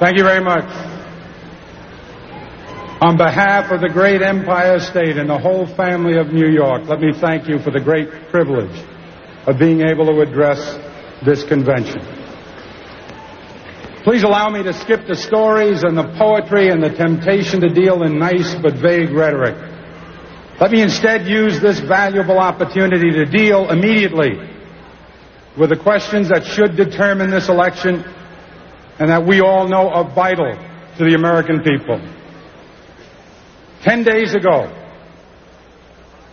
Thank you very much. On behalf of the great Empire State and the whole family of New York, let me thank you for the great privilege of being able to address this convention. Please allow me to skip the stories and the poetry and the temptation to deal in nice but vague rhetoric. Let me instead use this valuable opportunity to deal immediately with the questions that should determine this election and that we all know are vital to the American people. 10 days ago,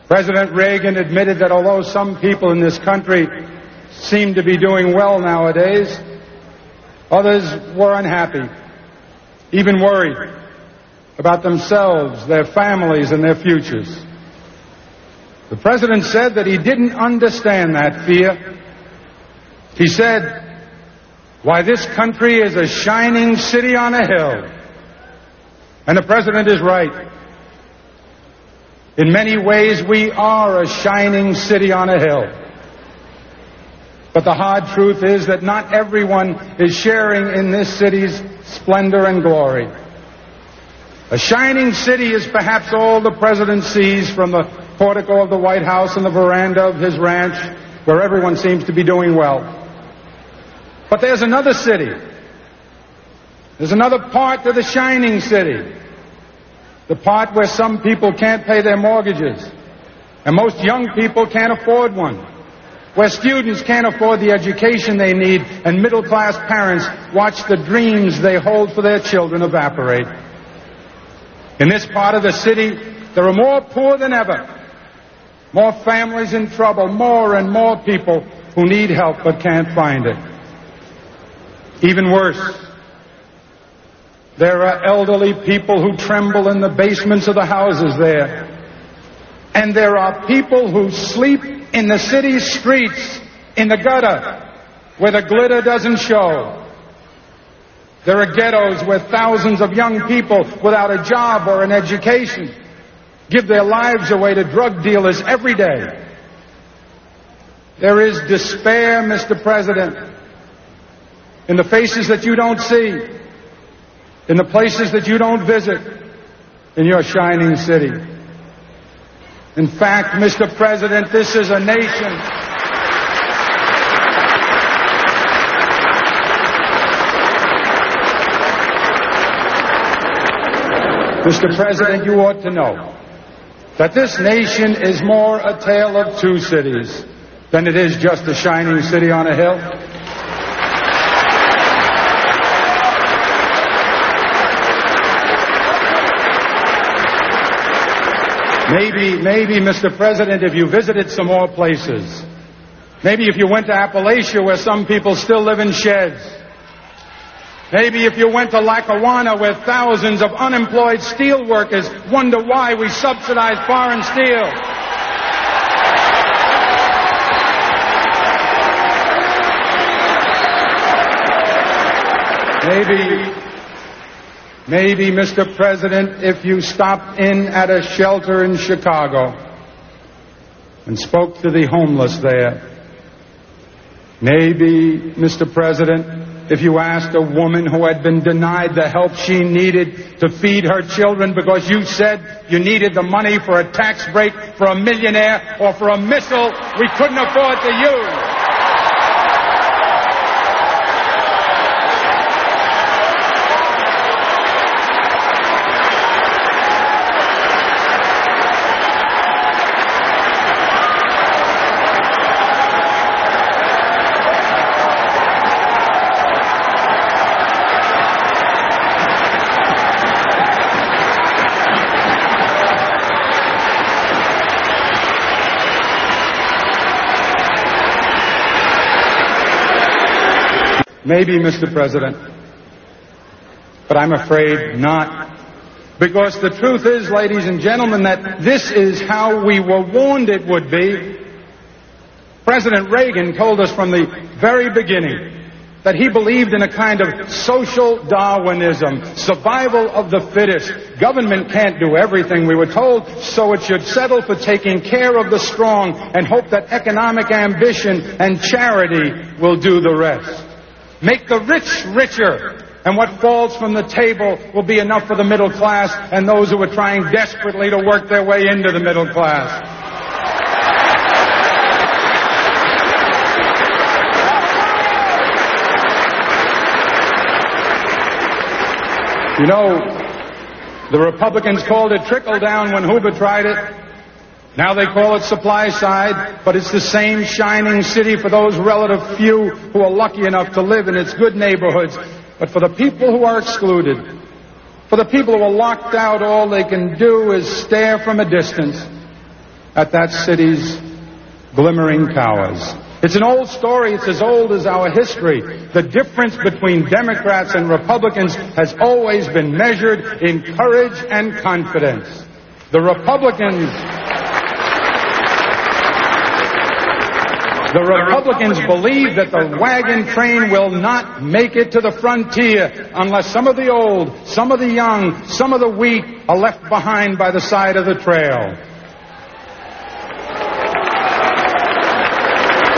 President Reagan admitted that although some people in this country seem to be doing well nowadays, others were unhappy, even worried about themselves, their families, and their futures. The President said that he didn't understand that fear. He said, "Why, this country is a shining city on a hill." And the President is right. In many ways, we are a shining city on a hill. But the hard truth is that not everyone is sharing in this city's splendor and glory. A shining city is perhaps all the President sees from the portico of the White House and the veranda of his ranch, where everyone seems to be doing well. But there's another city. There's another part to the shining city. The part where some people can't pay their mortgages, and most young people can't afford one. Where students can't afford the education they need, and middle-class parents watch the dreams they hold for their children evaporate. In this part of the city, there are more poor than ever, more families in trouble, more and more people who need help but can't find it. Even worse, there are elderly people who tremble in the basements of the houses there. And there are people who sleep in the city's streets, in the gutter, where the glitter doesn't show. There are ghettos where thousands of young people without a job or an education give their lives away to drug dealers every day. There is despair, Mr. President, in the faces that you don't see, in the places that you don't visit, in your shining city. In fact, Mr. President, this is a nation Mr. President, you ought to know that this nation is more a tale of two cities than it is just a shining city on a hill. Maybe, Mr. President, if you visited some more places, maybe if you went to Appalachia where some people still live in sheds, maybe if you went to Lackawanna where thousands of unemployed steel workers wonder why we subsidize foreign steel. Maybe, Mr. President, if you stopped in at a shelter in Chicago and spoke to the homeless there. Maybe, Mr. President, if you asked a woman who had been denied the help she needed to feed her children because you said you needed the money for a tax break for a millionaire or for a missile we couldn't afford to use. Maybe, Mr. President, but I'm afraid not. Because the truth is, ladies and gentlemen, that this is how we were warned it would be. President Reagan told us from the very beginning that he believed in a kind of social Darwinism, survival of the fittest. Government can't do everything, we were told, so it should settle for taking care of the strong and hope that economic ambition and charity will do the rest. Make the rich richer And what falls from the table will be enough for the middle class and those who are trying desperately to work their way into the middle class. You know, the Republicans called it trickle-down when Hoover tried it. Now they call it supply side, but it's the same shining city for those relative few who are lucky enough to live in its good neighborhoods. But for the people who are excluded, for the people who are locked out, all they can do is stare from a distance at that city's glimmering towers. It's an old story. It's as old as our history. The difference between Democrats and Republicans has always been measured in courage and confidence. The Republicans believe that the wagon train will not make it to the frontier unless some of the old, some of the young, some of the weak are left behind by the side of the trail.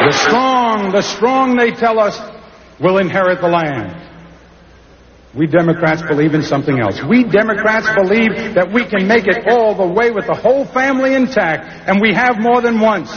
The strong, they tell us, will inherit the land. We Democrats believe in something else. We Democrats believe that we can make it all the way with the whole family intact, and we have more than once.